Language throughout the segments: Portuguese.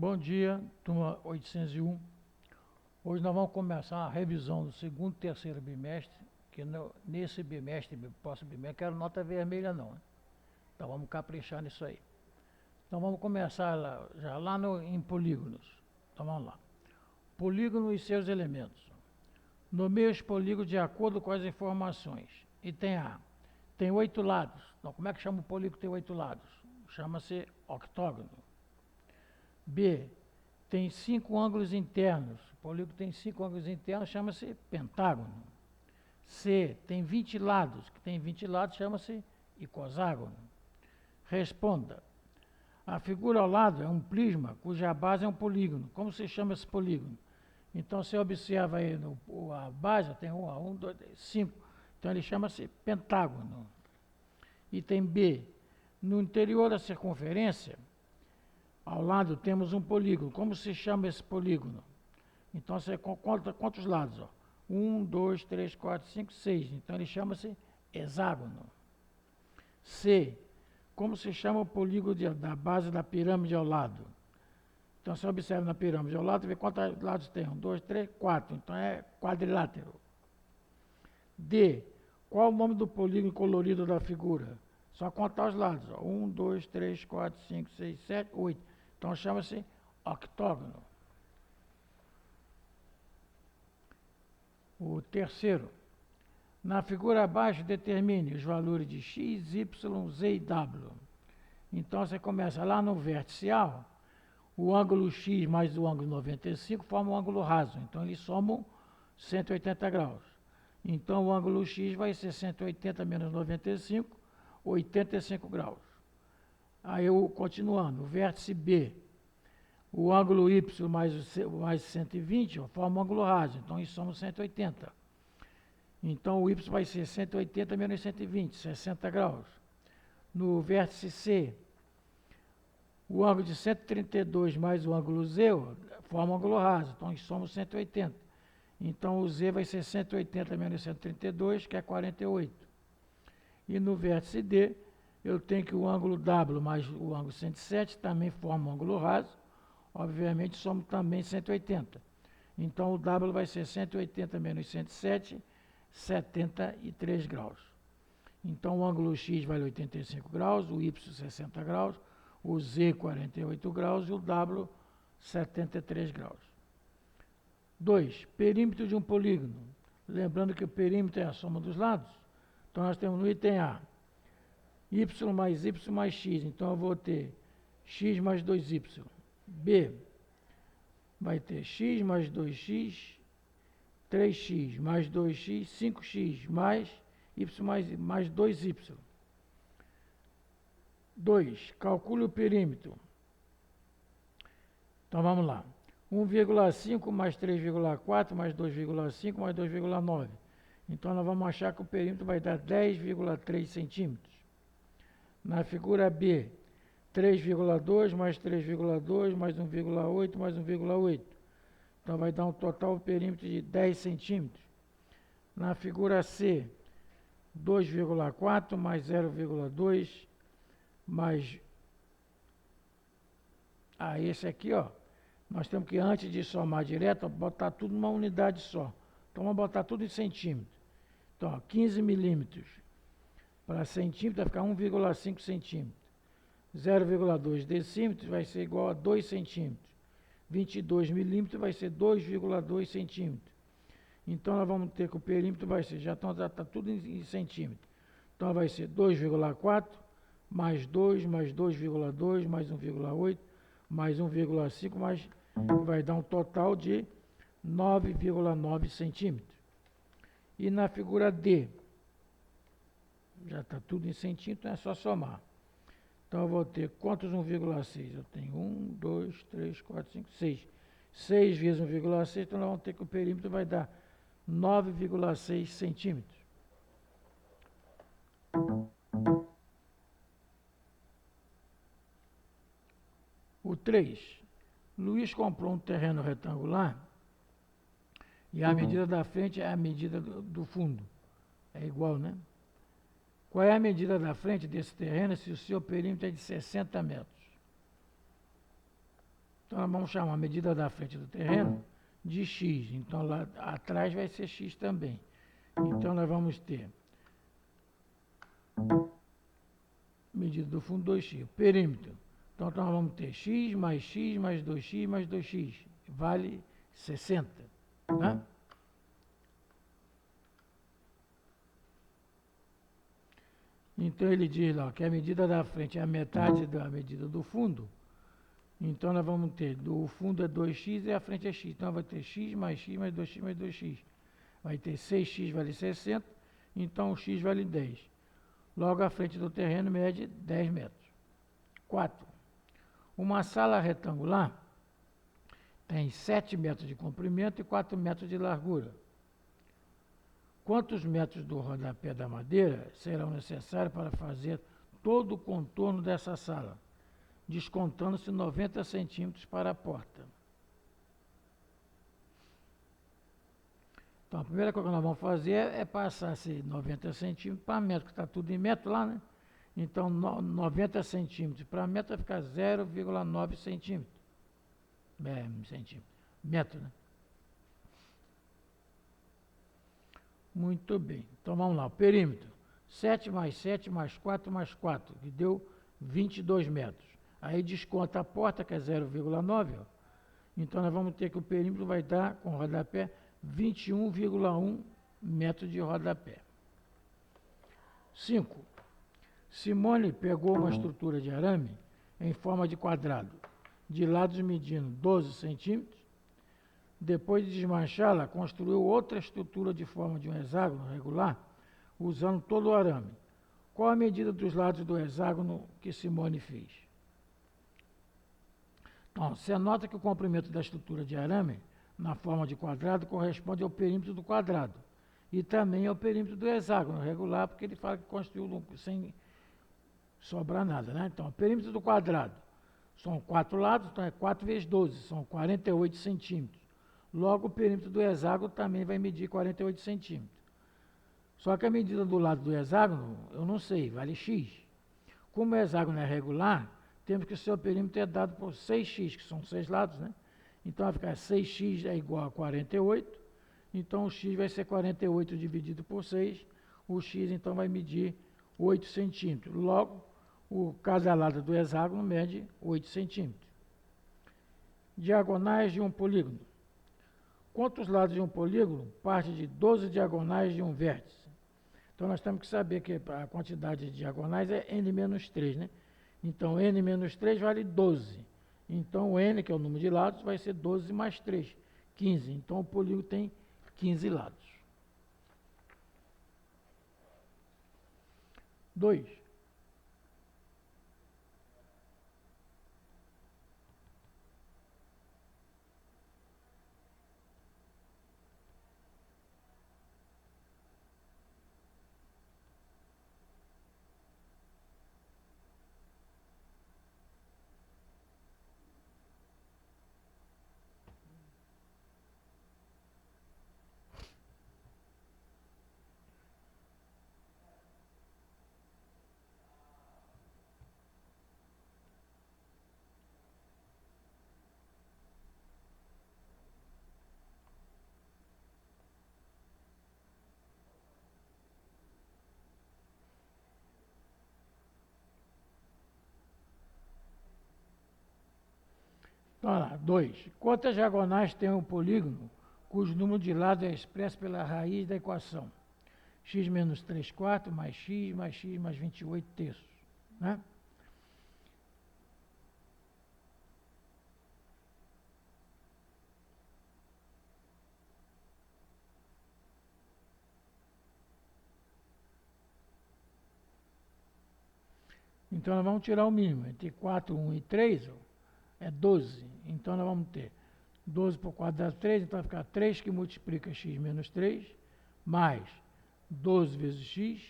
Bom dia, turma 801. Hoje nós vamos começar a revisão do segundo e terceiro bimestre, que nesse bimestre, próximo bimestre, quero nota vermelha não, né? Então vamos caprichar nisso aí. Então vamos começar já lá em polígonos. Então vamos lá. Polígono e seus elementos. Nomeie os polígonos de acordo com as informações. Item A. Tem 8 lados. Então como é que chama o polígono que tem 8 lados? Chama-se octógono. B. Tem 5 ângulos internos. O polígono tem 5 ângulos internos, chama-se pentágono. C. Tem 20 lados. Que tem 20 lados, chama-se icoságono. Responda. A figura ao lado é um prisma cuja base é um polígono. Como se chama esse polígono? Então, você observa aí a base, tem 1, 2, 5. Então, ele chama-se pentágono. Item B. No interior da circunferência, ao lado temos um polígono. Como se chama esse polígono? Então, você conta quantos lados? 1, 2, 3, 4, 5, 6. Então, ele chama-se hexágono. C. Como se chama o polígono da base da pirâmide ao lado? Então, você observa na pirâmide ao lado, vê quantos lados tem. 1, 2, 3, 4. Então, é quadrilátero. D. Qual o nome do polígono colorido da figura? Só contar os lados. 1, 2, 3, 4, 5, 6, 7, 8. Então, chama-se octógono. O terceiro. Na figura abaixo, determine os valores de x, y, z e w. Então, você começa lá no vértice A, o ângulo x mais o ângulo 95 formam um ângulo raso. Então, eles somam 180 graus. Então, o ângulo x vai ser 180 menos 95, 85 graus. Aí, continuando, o vértice B, o ângulo y mais 120 forma um ângulo raso. Então, isso somos 180. Então, o y vai ser 180 menos 120, 60 graus. No vértice C, o ângulo de 132 mais o ângulo Z forma um ângulo raso. Então, isso somos 180. Então, o Z vai ser 180 menos 132, que é 48. E no vértice D, eu tenho que o ângulo W mais o ângulo 107 também forma um ângulo raso. Obviamente, somos também 180. Então, o W vai ser 180 menos 107, 73 graus. Então, o ângulo X vale 85 graus, o Y 60 graus, o Z 48 graus e o W 73 graus. 2. Perímetro de um polígono. Lembrando que o perímetro é a soma dos lados. Então, nós temos no item A, y mais x. Então, eu vou ter x mais 2y. B, vai ter x mais 2x, 3x mais 2x, 5x mais y mais 2y. 2. Calcule o perímetro. Então, vamos lá. 1,5 mais 3,4 mais 2,5 mais 2,9. Então, nós vamos achar que o perímetro vai dar 10,3 centímetros. Na figura B, 3,2 mais 3,2 mais 1,8 mais 1,8. Então, vai dar um total perímetro de 10 centímetros. Na figura C, 2,4 mais 0,2 mais... esse aqui, nós temos que, antes de somar direto, botar tudo numa unidade só. Então, vamos botar tudo em centímetros. Então, 15 milímetros para centímetro vai ficar 1,5 centímetros. 0,2 decímetros vai ser igual a 2 centímetros. 22 milímetros vai ser 2,2 centímetros. Então, nós vamos ter que o perímetro vai ser, já está tudo em centímetros. Então, vai ser 2,4 mais 2 mais 2,2 mais 1,8 mais 1,5 mais... vai dar um total de 9,9 centímetros. E na figura D, já está tudo em centímetros, é só somar. Então, eu vou ter quantos 1,6? Eu tenho 1, 2, 3, 4, 5, 6. 6 vezes 1,6, então nós vamos ter que o perímetro vai dar 9,6 centímetros. O 3. Luiz comprou um terreno retangular e a medida da frente é a medida do fundo. É igual, né? Qual é a medida da frente desse terreno se o seu perímetro é de 60 metros? Então, nós vamos chamar a medida da frente do terreno de x. Então, lá atrás vai ser x também. Então, nós vamos ter medida do fundo 2x. O perímetro. Então, nós vamos ter x mais 2x mais 2x. Vale 60. Né? Então, ele diz lá que a medida da frente é a metade da medida do fundo. Então, nós vamos ter, o fundo é 2x e a frente é x. Então, vai ter x mais 2x mais 2x. Vai ter 6x vale 60, então o x vale 10. Logo, a frente do terreno mede 10 metros. 4. Uma sala retangular tem 7 metros de comprimento e 4 metros de largura. Quantos metros do rodapé da madeira serão necessários para fazer todo o contorno dessa sala, descontando-se 90 centímetros para a porta? Então, a primeira coisa que nós vamos fazer é passar esse 90 centímetros para metro, que está tudo em metro lá, né? Então, 90 centímetros para metro vai ficar 0,9 centímetros. Metro, né? Muito bem. Então, vamos lá. O perímetro. 7 mais 7 mais 4 mais 4, que deu 22 metros. Aí desconta a porta, que é 0,9. Então, nós vamos ter que o perímetro vai dar, com rodapé, 21,1 metros de rodapé. 5. Simone pegou uma estrutura de arame em forma de quadrado, de lados medindo 12 centímetros. Depois de desmanchá-la, construiu outra estrutura de forma de um hexágono regular, usando todo o arame. Qual a medida dos lados do hexágono que Simone fez? Então, você nota que o comprimento da estrutura de arame, na forma de quadrado, corresponde ao perímetro do quadrado. E também ao perímetro do hexágono regular, porque ele fala que construiu sem sobrar nada, né? Então, o perímetro do quadrado são 4 lados, então é 4 vezes 12, são 48 centímetros. Logo, o perímetro do hexágono também vai medir 48 centímetros. Só que a medida do lado do hexágono, eu não sei, vale x. Como o hexágono é regular, temos que o seu perímetro é dado por 6x, que são 6 lados, né? Então, vai ficar 6x é igual a 48. Então, o x vai ser 48 dividido por 6. O x, então, vai medir 8 centímetros. Logo, cada lado do hexágono mede 8 centímetros. Diagonais de um polígono. Quantos lados de um polígono parte de 12 diagonais de um vértice? Então, nós temos que saber que a quantidade de diagonais é n menos 3, né? Então, n menos 3 vale 12. Então, o n, que é o número de lados, vai ser 12 mais 3, 15. Então, o polígono tem 15 lados. 2. Então, lá, 2. Quantas diagonais tem um polígono cujo número de lados é expresso pela raiz da equação? X menos 3 quartos mais x mais 28 terços. Né? Então, nós vamos tirar o mínimo. Entre 4, 1 e 3 é 12. Então, nós vamos ter 12 por 4 dá 3, então vai ficar 3 que multiplica x menos 3, mais 12 vezes x,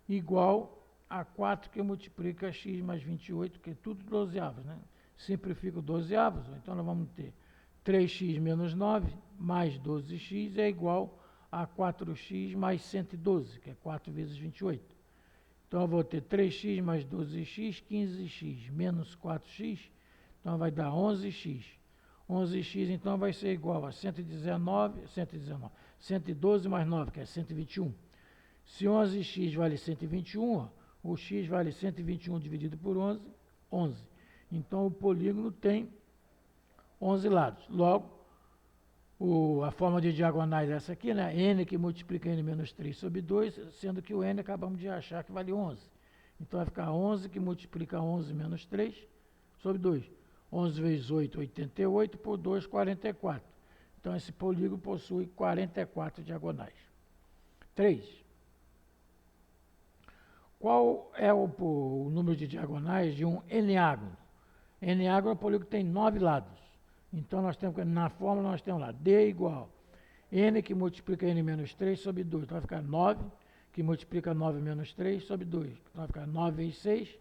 igual a 4 que multiplica x mais 28, que é tudo 12avos, né? Simplifica o 12avos, então nós vamos ter 3x menos 9 mais 12x é igual a 4x mais 112, que é 4 vezes 28. Então, eu vou ter 3x mais 12x, 15x, menos 4x, Então vai dar 11x. 11x então vai ser igual a 112 mais 9, que é 121. Se 11x vale 121, ó, o x vale 121 dividido por 11, 11. Então o polígono tem 11 lados. Logo, a forma de diagonais é essa aqui, né? N que multiplica n menos 3 sobre 2, sendo que o n acabamos de achar que vale 11. Então vai ficar 11 que multiplica 11 menos 3 sobre 2. 11 vezes 8, 88, por 2, 44. Então esse polígono possui 44 diagonais. 3. Qual é o número de diagonais de um eneágono? Eneágono é um polígono que tem 9 lados. Então nós temos, na fórmula nós temos lá, D igual n que multiplica n menos 3 sobre 2. Então vai ficar 9 que multiplica 9 menos 3 sobre 2. Então vai ficar 9 vezes 6,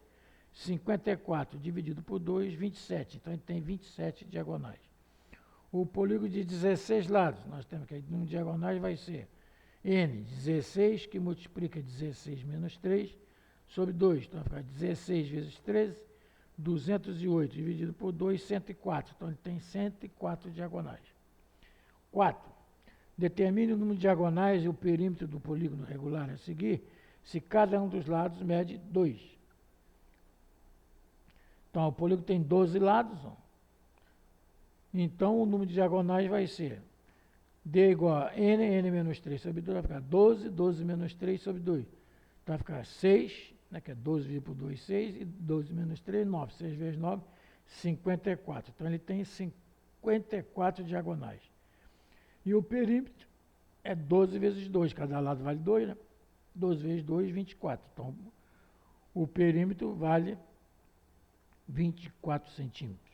54 dividido por 2, 27. Então ele tem 27 diagonais. O polígono de 16 lados, nós temos que um diagonais vai ser n, 16 que multiplica 16 menos 3 sobre 2. Então vai ficar 16 vezes 13, 208 dividido por 2, 104. Então ele tem 104 diagonais. 4. Determine o número de diagonais e o perímetro do polígono regular a seguir, se cada um dos lados mede 2. Então, o polígono tem 12 lados. Ó. Então, o número de diagonais vai ser D igual a n menos 3 sobre 2, vai ficar 12, 12 menos 3 sobre 2. Então, vai ficar 6, né, que é 12 dividido por 2, 6, e 12 menos 3, 9. 6 vezes 9, 54. Então, ele tem 54 diagonais. E o perímetro é 12 vezes 2, cada lado vale 2, né? 12 vezes 2, 24. Então, o perímetro vale 24 centímetros.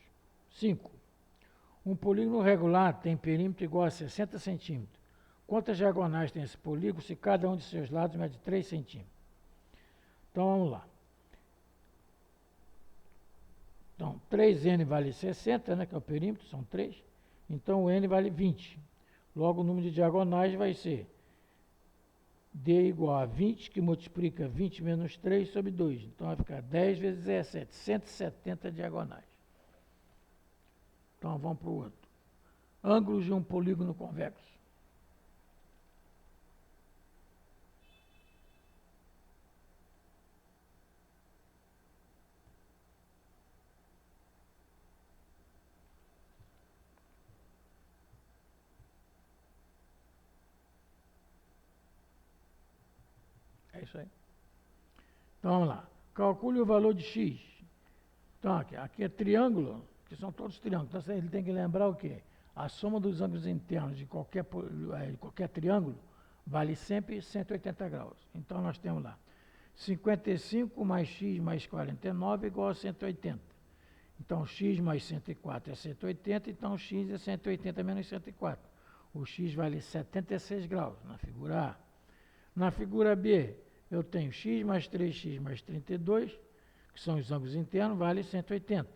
5. Um polígono regular tem perímetro igual a 60 centímetros. Quantas diagonais tem esse polígono se cada um de seus lados mede 3 centímetros? Então, vamos lá. Então, 3n vale 60, né, que é o perímetro, são 3. Então, o n vale 20. Logo, o número de diagonais vai ser D igual a 20, que multiplica 20 menos 3 sobre 2. Então, vai ficar 10 vezes 17, 170 diagonais. Então, vamos para o outro. Ângulos de um polígono convexo. É isso aí. Então, vamos lá. Calcule o valor de x. Então, aqui é triângulo, que são todos triângulos. Então, ele tem que lembrar o quê? A soma dos ângulos internos de qualquer triângulo vale sempre 180 graus. Então, nós temos lá 55 mais x mais 49 igual a 180. Então, x mais 104 é 180, então x é 180 menos 104. O x vale 76 graus na figura A. Na figura B, eu tenho x mais 3x mais 32, que são os ângulos internos, vale 180.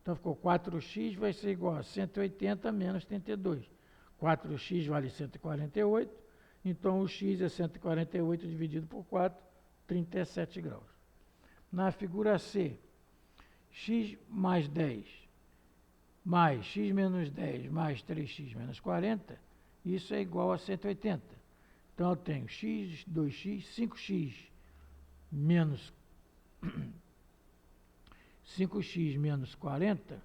Então, ficou 4x vai ser igual a 180 menos 32. 4x vale 148, então o x é 148 dividido por 4, 37 graus. Na figura C, x mais 10 mais x menos 10 mais 3x menos 40, isso é igual a 180. Então, eu tenho x, 2x, 5x menos 5x menos 40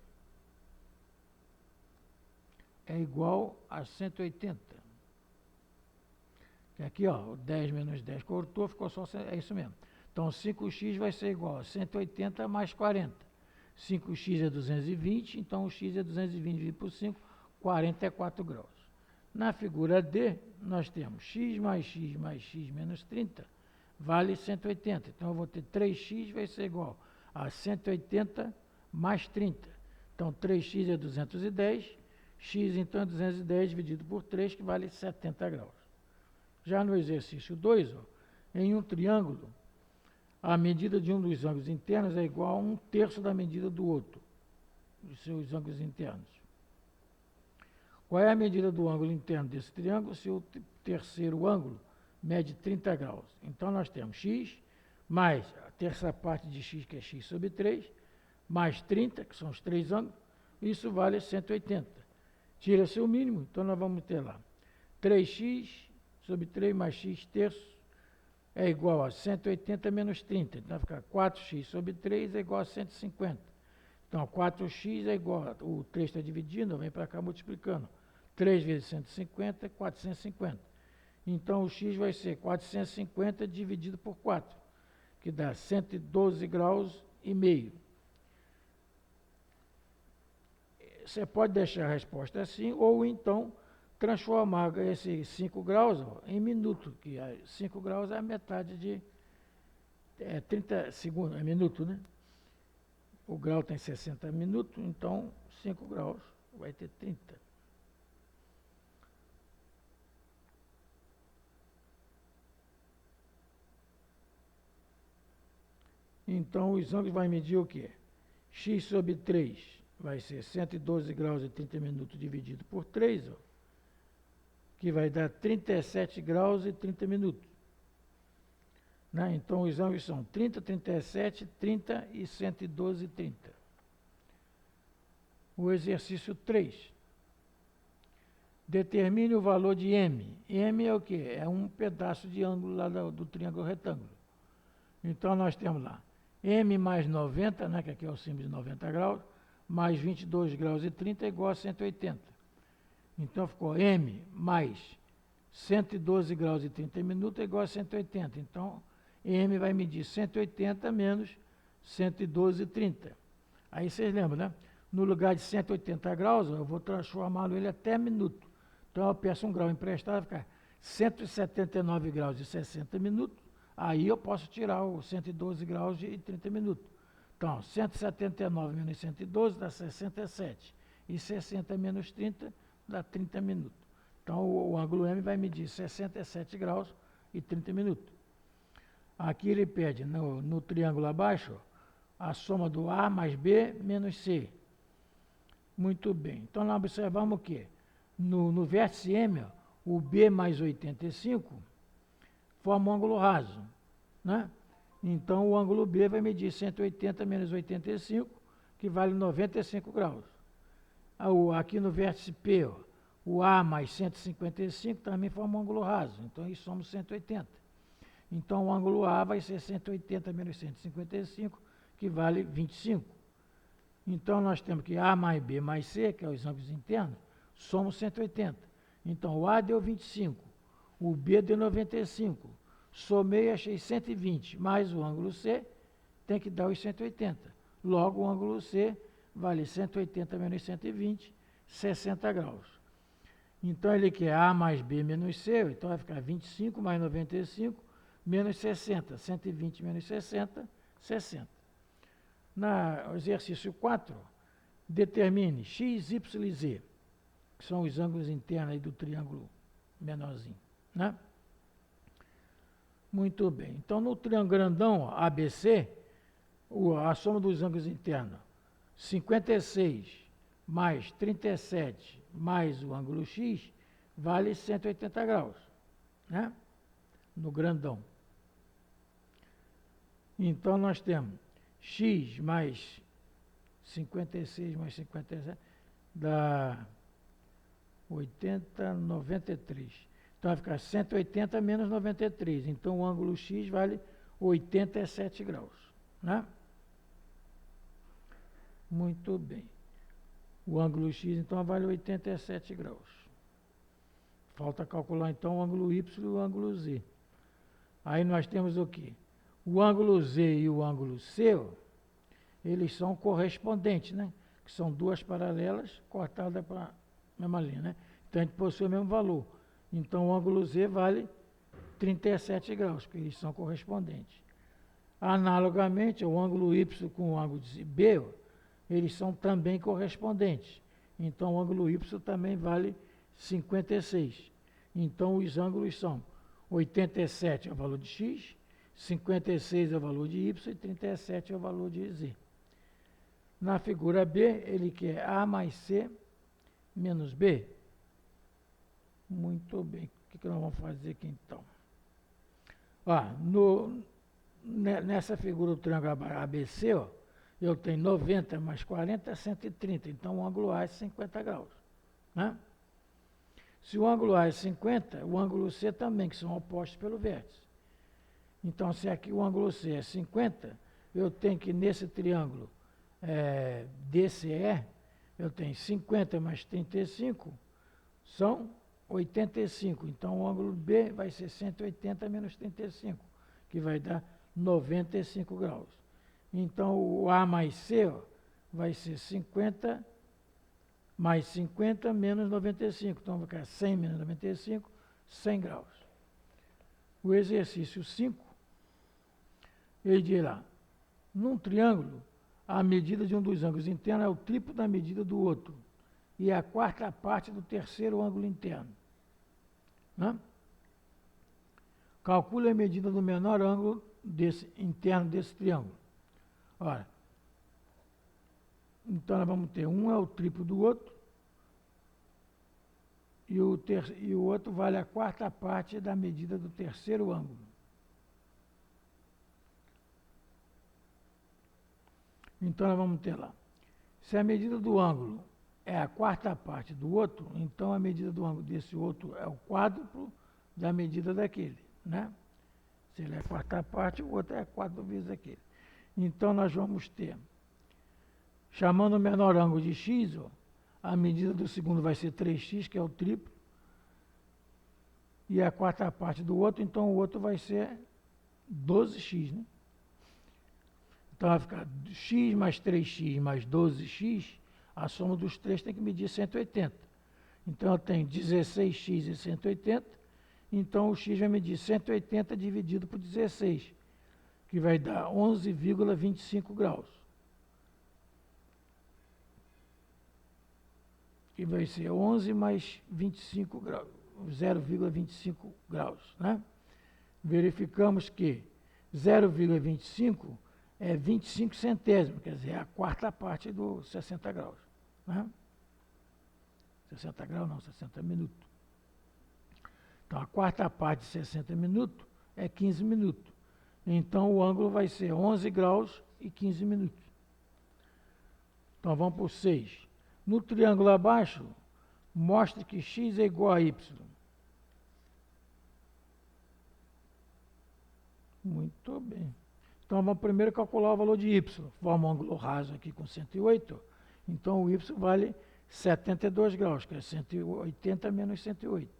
é igual a 180. Aqui, ó, 10 menos 10 cortou, ficou só, é isso mesmo. Então, 5x vai ser igual a 180 mais 40. 5x é 220, então o x é 220 dividido por 5, 44 graus. Na figura D, nós temos x mais x menos 30, vale 180. Então, eu vou ter 3x vai ser igual a 180 mais 30. Então, 3x é 210, x então é 210 dividido por 3, que vale 70 graus. Já no exercício 2, ó, em um triângulo, a medida de um dos ângulos internos é igual a 1/3 da medida do outro, dos seus ângulos internos. Qual é a medida do ângulo interno desse triângulo se o terceiro ângulo mede 30 graus? Então, nós temos x mais a terça parte de x, que é x sobre 3, mais 30, que são os três ângulos, isso vale 180. Tira-se o mínimo, então nós vamos ter lá 3x sobre 3 mais x terço é igual a 180 menos 30. Então vai ficar 4x sobre 3 é igual a 150. Então 4x é igual, o 3 está dividindo, vem para cá multiplicando. 3 vezes 150 é 450. Então o x vai ser 450 dividido por 4, que dá 112 graus e meio. Você pode deixar a resposta assim, ou então transformar esses 5 graus em minuto, que 5 graus é a metade de 30 segundos, é minuto, né? O grau tem 60 minutos, então 5 graus vai ter 30. Então os ângulos vai medir o quê? X sobre 3 vai ser 112 graus e 30 minutos dividido por 3, ó, que vai dar 37 graus e 30 minutos. Né? Então os ângulos são 30, 37, 30 e 112, 30. O exercício 3. Determine o valor de M. M é o quê? É um pedaço de ângulo lá do triângulo retângulo. Então nós temos lá M mais 90, né, que aqui é o símbolo de 90 graus, mais 22 graus e 30 é igual a 180. Então ficou M mais 112 graus e 30 minutos é igual a 180. Então M vai medir 180 menos 112 e 30. Aí vocês lembram, né? No lugar de 180 graus, eu vou transformá-lo ele até minuto. Então eu peço um grau emprestado, vai ficar 179 graus e 60 minutos. Aí eu posso tirar os 112 graus e 30 minutos. Então, 179 menos 112 dá 67. E 60 menos 30 dá 30 minutos. Então, o ângulo M vai medir 67 graus e 30 minutos. Aqui ele pede, no triângulo abaixo, a soma do A mais B menos C. Muito bem. Então, nós observamos o quê? No vértice M, ó, o B mais 85 forma um ângulo raso, né? Então, o ângulo B vai medir 180 menos 85, que vale 95 graus. Aqui no vértice P, ó, o A mais 155 também forma um ângulo raso, então aí somos 180. Então, o ângulo A vai ser 180 menos 155, que vale 25. Então, nós temos que A mais B mais C, que é os ângulos internos, somos 180. Então, o A deu 25, o B deu 95. Somei, achei 120, mais o ângulo C tem que dar os 180. Logo, o ângulo C vale 180 menos 120, 60 graus. Então, ele quer A mais B menos C, então vai ficar 25 mais 95 menos 60. 120 menos 60, 60. No exercício 4, determine x, y e z, que são os ângulos internos aí do triângulo menorzinho, né? Muito bem. Então, no triângulo grandão, ABC, a soma dos ângulos internos, 56 mais 37 mais o ângulo X, vale 180 graus, né? No grandão. Então, nós temos X mais 56 mais 57, dá 80, 93. Então vai ficar 180 menos 93. Então o ângulo X vale 87 graus. Né? Muito bem. O ângulo X então vale 87 graus. Falta calcular então o ângulo Y e o ângulo Z. Aí nós temos o quê? O ângulo Z e o ângulo C, eles são correspondentes, né? Que são duas paralelas cortadas para a mesma linha, né? Então a gente possui o mesmo valor. Então o ângulo Z vale 37 graus, porque eles são correspondentes. Analogamente, o ângulo Y com o ângulo B, eles são também correspondentes. Então o ângulo Y também vale 56. Então os ângulos são 87 é o valor de X, 56 é o valor de Y e 37 é o valor de Z. Na figura B, ele quer A mais C menos B. Muito bem. O que nós vamos fazer aqui então? Nessa figura do triângulo ABC, ó, eu tenho 90 mais 40 é 130, então o ângulo A é 50 graus. Né? Se o ângulo A é 50, o ângulo C também, que são opostos pelo vértice. Então, se aqui o ângulo C é 50, eu tenho que nesse triângulo DCE, eu tenho 50 mais 35, são 85. Então, o ângulo B vai ser 180 menos 35, que vai dar 95 graus. Então, o A mais C ó, vai ser 50 mais 50 menos 95. Então, vai ficar 100 menos 95, 100 graus. O exercício 5, ele dirá, num triângulo, a medida de um dos ângulos internos é o triplo da medida do outro e é a quarta parte do terceiro ângulo interno. Né? Calcule a medida do menor ângulo interno desse triângulo. Ora, então nós vamos ter um é o triplo do outro e o outro vale a quarta parte da medida do terceiro ângulo. Então nós vamos ter lá. Se a medida do ângulo é a quarta parte do outro, então a medida do ângulo desse outro é o quádruplo da medida daquele, né? Se ele é a quarta parte, o outro é quádruplo vezes aquele. Então nós vamos ter, chamando o menor ângulo de x, ó, a medida do segundo vai ser 3x, que é o triplo, e a quarta parte do outro, então o outro vai ser 12x, né? Então vai ficar x mais 3x mais 12x, a soma dos três tem que medir 180. Então eu tenho 16x e 180, então o x vai medir 180 dividido por 16, que vai dar 11,25 graus. Que vai ser 11 mais 25 graus, 0,25 graus. Né? Verificamos que 0,25 é 25 centésimos, quer dizer, é a quarta parte do 60 graus. Né? 60 graus não, 60 minutos. Então, a quarta parte de 60 minutos é 15 minutos. Então, o ângulo vai ser 11 graus e 15 minutos. Então, vamos para o 6. No triângulo abaixo, mostre que x é igual a y. Muito bem. Então, vamos primeiro calcular o valor de y. Forma um ângulo raso aqui com 108. Então, o y vale 72 graus, que é 180 menos 108.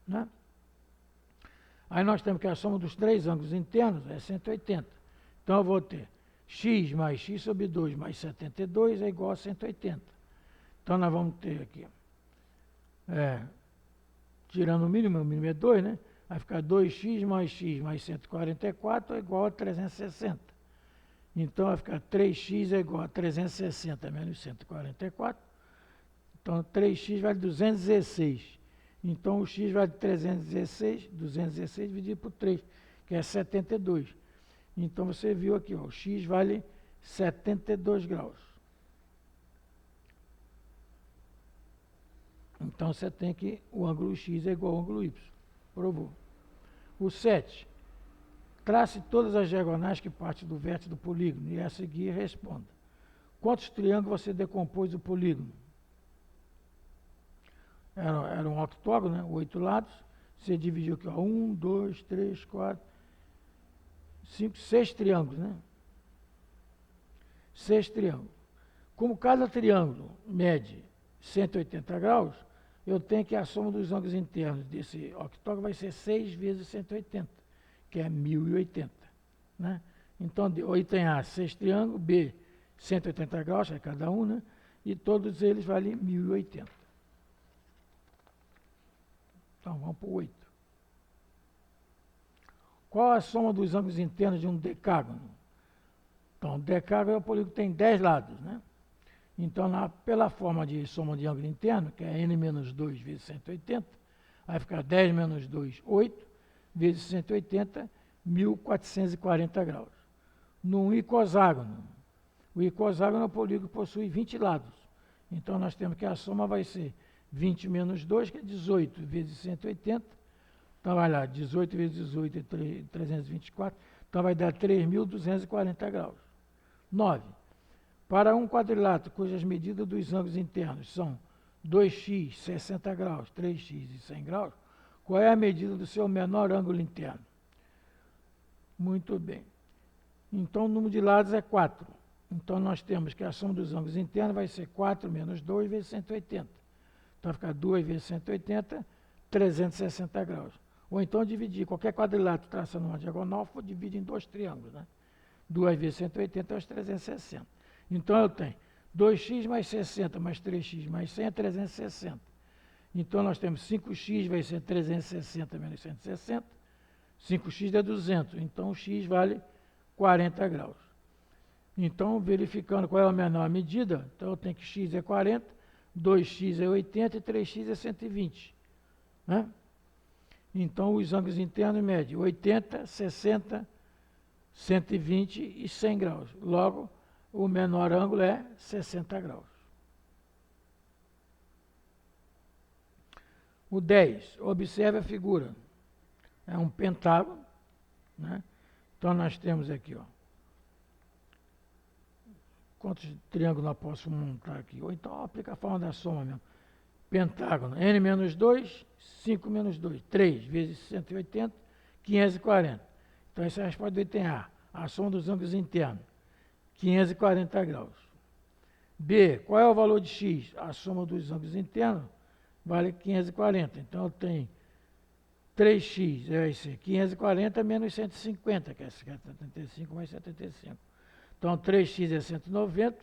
Né? Aí nós temos que a soma dos três ângulos internos é 180. Então, eu vou ter x mais x sobre 2 mais 72 é igual a 180. Então, nós vamos ter aqui, tirando o mínimo é 2, né? Vai ficar 2x mais 144 é igual a 360. Então, vai ficar 3x é igual a 360 menos 144. Então, 3x vale 216. Então, o x vale 216 dividido por 3, que é 72. Então, você viu aqui, ó, o x vale 72 graus. Então, você tem que o ângulo x é igual ao ângulo y. Provou. O 7. Trace todas as diagonais que partem do vértice do polígono e a seguir responda. Quantos triângulos você decompôs do polígono? Era um octógono, né? 8 lados. Você dividiu aqui, ó, 1, 2, 3, 4, 5, 6 triângulos, né? 6 triângulos. Como cada triângulo mede 180 graus, eu tenho que a soma dos ângulos internos desse octógono vai ser 6 vezes 180, que é 1080. Né? Então, o item A, 6 triângulos, B, 180 graus, é cada um, né? E todos eles valem 1080. Então, vamos para o 8. Qual a soma dos ângulos internos de um decágono? Então, o decágono é o polígono que tem 10 lados, né? Então, pela forma de soma de ângulo interno, que é n menos 2 vezes 180, vai ficar 10 menos 2, 8, vezes 180, 1440 graus. Num icosságono, o icosságono é o polígono que possui 20 lados. Então, nós temos que a soma vai ser 20 menos 2, que é 18, vezes 180. Então, vai lá, 18 vezes 18 é 324. Então, vai dar 3.240 graus. 9. Para um quadrilátero cujas medidas dos ângulos internos são 2x, 60 graus, 3x e 100 graus, qual é a medida do seu menor ângulo interno? Muito bem. Então, o número de lados é 4. Então, nós temos que a soma dos ângulos internos vai ser 4 menos 2 vezes 180. Então, vai ficar 2 vezes 180, 360 graus. Ou então, dividir qualquer quadrilátero traçando uma diagonal, divide em dois triângulos, né? 2 vezes 180 é os 360. Então, eu tenho 2x mais 60 mais 3x mais 100 é 360. Então, nós temos 5x vai ser 360 menos 160. 5x é 200. Então, o x vale 40 graus. Então, verificando qual é a menor medida, então eu tenho que x é 40, 2x é 80 e 3x é 120. Né? Então, os ângulos internos medem 80, 60, 120 e 100 graus. Logo, o menor ângulo é 60 graus. O 10, observe a figura. É um pentágono, né? Então, nós temos aqui, ó. Quantos triângulos eu posso montar aqui? Ou então, aplica a forma da soma mesmo. Pentágono, n menos 2, 5 menos 2, 3 vezes 180, 540. Então, essa resposta do item A, a soma dos ângulos internos, 540 graus. B, qual é o valor de x? A soma dos ângulos internos vale 540. Então, eu tenho 3x, vai ser 540 menos 150, que é 75 mais 75. Então, 3x é 190,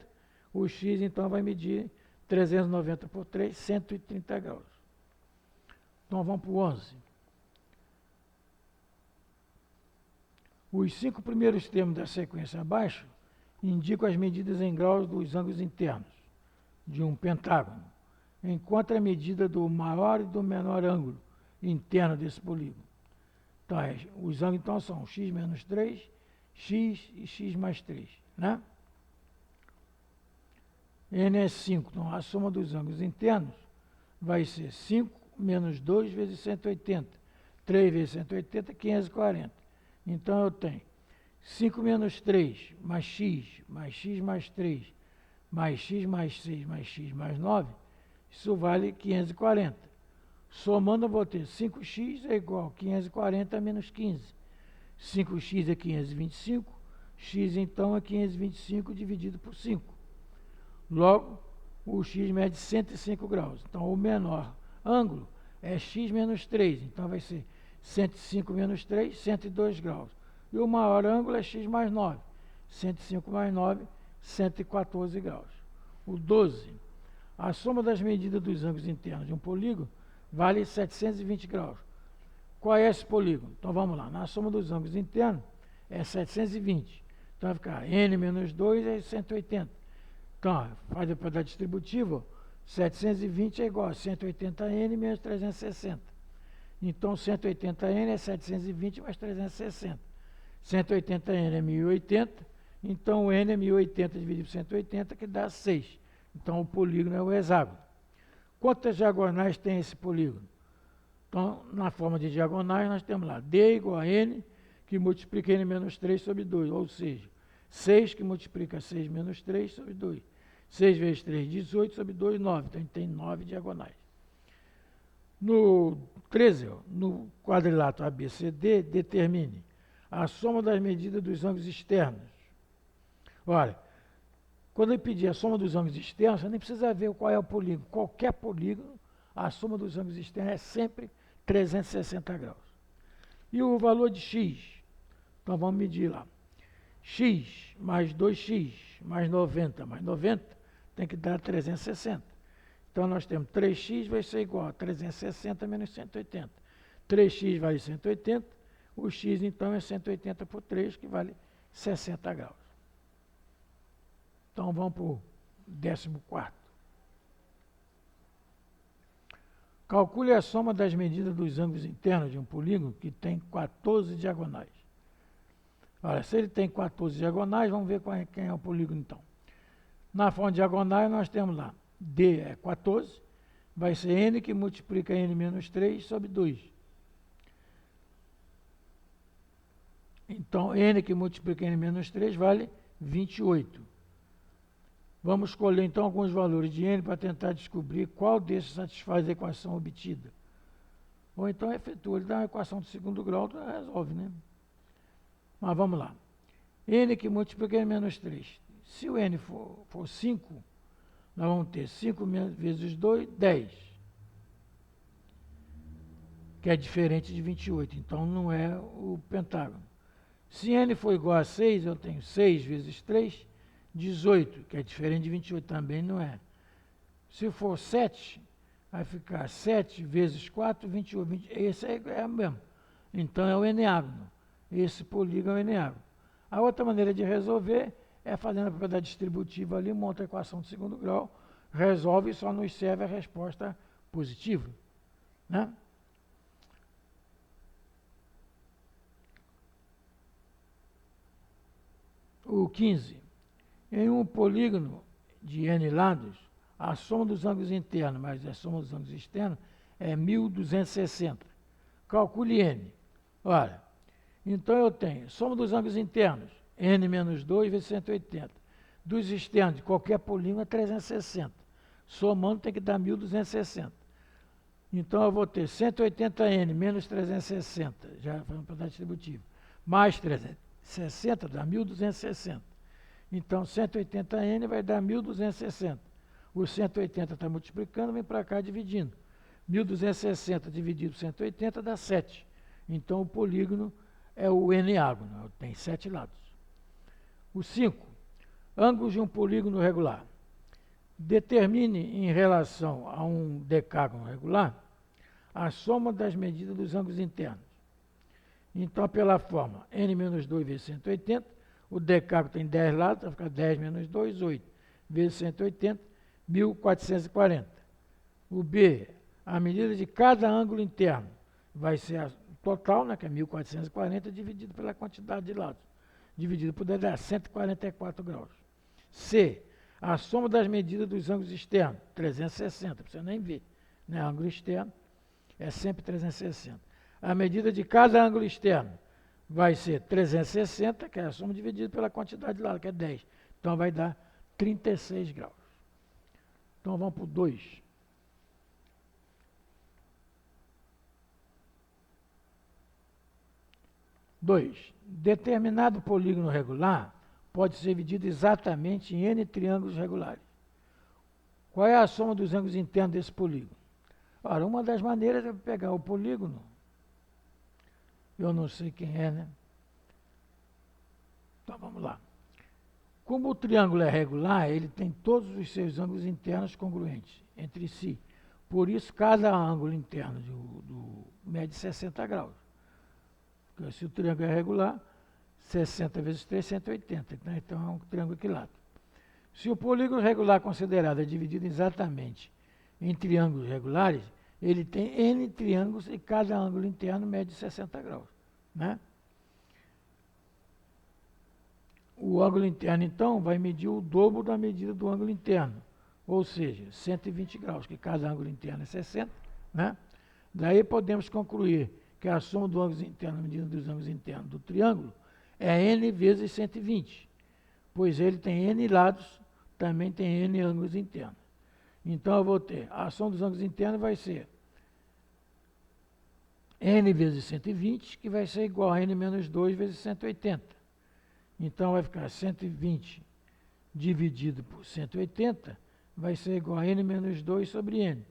o x, então, vai medir 390 por 3, 130 graus. Então, vamos para o 11. Os 5 primeiros termos da sequência abaixo indicam as medidas em graus dos ângulos internos de um pentágono, enquanto a medida do maior e do menor ângulo interno desse polígono. Então, os ângulos então são x menos 3, x e x mais 3. Né? N é 5. Então, a soma dos ângulos internos vai ser 5 menos 2 vezes 180. 3 vezes 180, 540. Então, eu tenho 5 menos 3 mais x mais 3, mais x mais 6 mais x mais 9, isso vale 540. Somando, eu vou ter 5x é igual a 540 menos 15. 5x é 525, x então é 525 dividido por 5. Logo, o x mede 105 graus. Então, o menor ângulo é x menos 3. Então, vai ser 105 menos 3, 102 graus. E o maior ângulo é x mais 9. 105 mais 9, 114 graus. O 12. A soma das medidas dos ângulos internos de um polígono vale 720 graus. Qual é esse polígono? Então, vamos lá. Na soma dos ângulos internos é 720. Então, vai ficar n menos 2 é 180. Então, faz depois da distributiva, 720 é igual a 180n menos 360. Então, 180n é 720 mais 360. 180n é 1080, então o n é 1080 dividido por 180, que dá 6. Então, o polígono é o hexágono. Quantas diagonais tem esse polígono? Então, na forma de diagonais, nós temos lá D igual a N, que multiplica N menos 3 sobre 2, ou seja, 6 que multiplica 6 menos 3 sobre 2. 6 vezes 3, 18 sobre 2, 9. Então, a gente tem 9 diagonais. No 13, no quadrilátero ABCD, determine a soma das medidas dos ângulos externos. Olha, quando eu pedir a soma dos ângulos externos, você nem precisa ver qual é o polígono. Qualquer polígono, a soma dos ângulos externos é sempre 360 graus. E o valor de x? Então, vamos medir lá. X mais 2x mais 90 mais 90 tem que dar 360. Então, nós temos 3x vai ser igual a 360 menos 180. 3x vale 180, o x, então, é 180 por 3, que vale 60 graus. Então, vamos para o 14º. Calcule a soma das medidas dos ângulos internos de um polígono que tem 14 diagonais. Olha, se ele tem 14 diagonais, vamos ver quem é o polígono, então. Na forma de diagonais, nós temos lá, D é 14, vai ser N que multiplica N menos 3 sobre 2. Então, N que multiplica N menos 3 vale 28. Vamos escolher então alguns valores de n para tentar descobrir qual desses satisfaz a equação obtida. Ou então efetua, ele dá uma equação de segundo grau, resolve, né? Mas vamos lá. N que multiplica n menos 3. Se o n for 5, nós vamos ter 5 vezes 2, 10. Que é diferente de 28, então não é o pentágono. Se n for igual a 6, eu tenho 6 vezes 3, 18, que é diferente de 28, também não é. Se for 7, vai ficar 7 vezes 4, 28. Esse é o mesmo. Então é o eneágono. Esse polígono é o eneágono. A outra maneira de resolver é fazendo a propriedade distributiva ali, monta a equação de segundo grau, resolve e só nos serve a resposta positiva, né? O 15. Em um polígono de n lados, a soma dos ângulos internos mais a soma dos ângulos externos é 1260. Calcule n. Olha, então eu tenho soma dos ângulos internos, n menos 2 vezes 180. Dos externos, de qualquer polígono é 360. Somando tem que dar 1260. Então eu vou ter 180n menos 360, já foi uma propriedade distributiva, mais 360 dá 1260. Então 180n vai dar 1260. O 180 está multiplicando, vem para cá dividindo. 1260 dividido por 180 dá 7. Então o polígono é o eneágono, tem 7 lados. O 5. Ângulos de um polígono regular. Determine em relação a um decágono regular a soma das medidas dos ângulos internos. Então, pela fórmula n menos 2 vezes 180, o decágono tem 10 lados, vai ficar 10 menos 2, 8, vezes 180, 1440. O B, a medida de cada ângulo interno vai ser a total, né, que é 1440, dividido pela quantidade de lados. Dividido por 10 dá 144 graus. C, a soma das medidas dos ângulos externos, 360, você nem vê, né? Ângulo externo é sempre 360. A medida de cada ângulo externo vai ser 360, que é a soma dividida pela quantidade de lado, que é 10. Então vai dar 36 graus. Então vamos para o 2. Determinado polígono regular pode ser dividido exatamente em n triângulos regulares. Qual é a soma dos ângulos internos desse polígono? Ora, uma das maneiras é pegar o polígono, eu não sei quem é, né? Então vamos lá. Como o triângulo é regular, ele tem todos os seus ângulos internos congruentes entre si. Por isso, cada ângulo interno do mede 60 graus. Porque se o triângulo é regular, 60 vezes 3, 180. Né? Então é um triângulo equilátero. Se o polígono regular considerado é dividido exatamente em triângulos regulares, ele tem n triângulos e cada ângulo interno mede 60 graus. Né? O ângulo interno, então, vai medir o dobro da medida do ângulo interno, ou seja, 120 graus, que cada ângulo interno é 60. Né? Daí podemos concluir que a soma dos ângulos internos, a medida dos ângulos internos do triângulo, é n vezes 120, pois ele tem n lados, também tem n ângulos internos. Então eu vou ter, a soma dos ângulos internos vai ser n vezes 120, que vai ser igual a n menos 2 vezes 180. Então vai ficar 120 dividido por 180, vai ser igual a n menos 2 sobre n.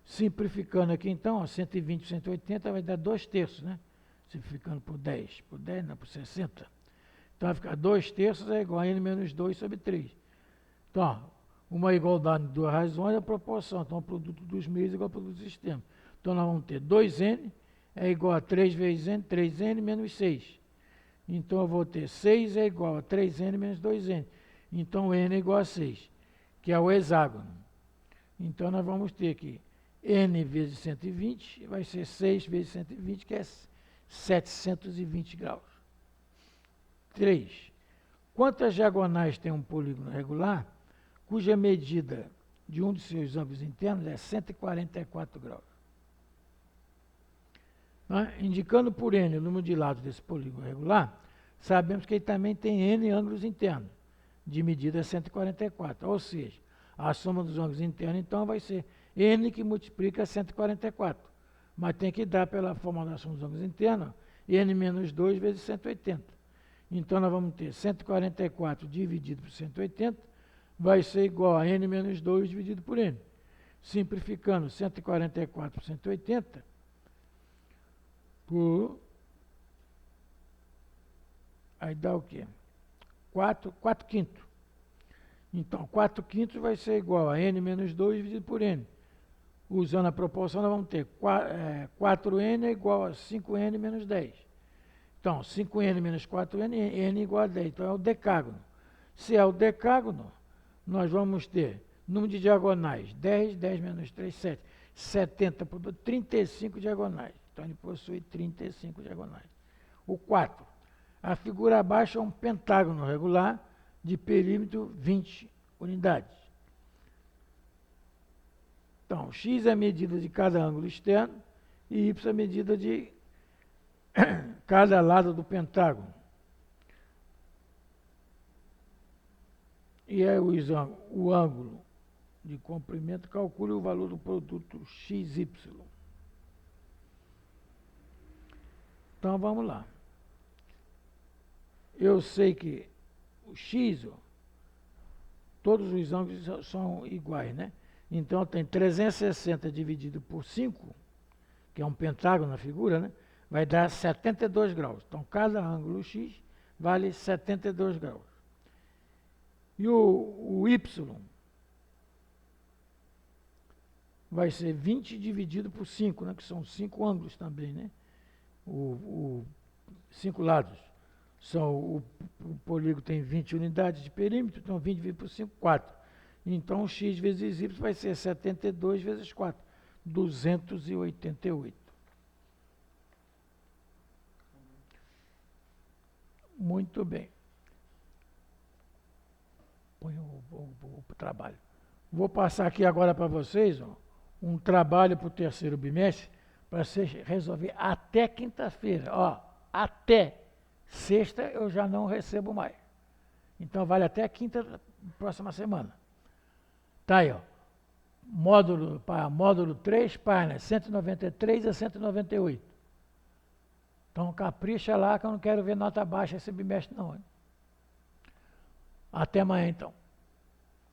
Simplificando aqui então, ó, 120 por 180 vai dar 2/3, né? Simplificando por 10, não, por 60. Então vai ficar 2/3 é igual a n menos 2 sobre 3. Então, ó, uma igualdade de duas razões é a proporção. Então o produto dos meios é igual ao produto do sistema. Então nós vamos ter 2n é igual a 3 vezes n, 3n menos 6. Então eu vou ter 6 é igual a 3n menos 2n. Então n é igual a 6, que é o hexágono. Então nós vamos ter aqui n vezes 120, vai ser 6 vezes 120, que é 720 graus. 3. Quantas diagonais tem um polígono regular, cuja medida de um dos seus ângulos internos é 144 graus? Indicando por n o número de lados desse polígono regular, sabemos que ele também tem n ângulos internos. de medida é 144. Ou seja, a soma dos ângulos internos, então, vai ser n que multiplica 144. Mas tem que dar pela formulação dos ângulos internos, n menos 2 vezes 180. Então, nós vamos ter 144 dividido por 180, vai ser igual a n menos 2 dividido por n. Simplificando 144 por 180, aí dá o quê? 4 quintos. Então, 4 quintos vai ser igual a n menos 2 dividido por n. Usando a proporção, nós vamos ter 4n é igual a 5n menos 10. Então, 5n menos 4n, n igual a 10. Então, é o decágono. Se é o decágono, nós vamos ter número de diagonais, 10, 10 menos 3, 7. 70 por 35 diagonais. Então, ele possui 35 diagonais. O 4. A figura abaixo é um pentágono regular de perímetro 20 unidades. Então, x é a medida de cada ângulo externo e y é a medida de cada lado do pentágono. E aí o ângulo de comprimento, calcule o valor do produto XY. Então, vamos lá. Eu sei que o X, todos os ângulos são iguais, né? Então, tem 360 dividido por 5, que é um pentágono na figura, né? Vai dar 72 graus. Então, cada ângulo X vale 72 graus. E o Y vai ser 20 dividido por 5, né? Que são 5 ângulos também, né? 5 lados. O polígono tem 20 unidades de perímetro, então 20 dividido por 5, 4. Então, x vezes y vai ser 72 vezes 4, 288. Muito bem. Põe o trabalho. Vou passar aqui agora para vocês um trabalho para o terceiro bimestre, para vocês resolver até quinta-feira. Até sexta eu já não recebo mais. Então, vale até quinta, próxima semana. Tá aí, módulo 3, páginas 193 a 198. Então, capricha lá que eu não quero ver nota baixa esse bimestre, não. Até amanhã, então.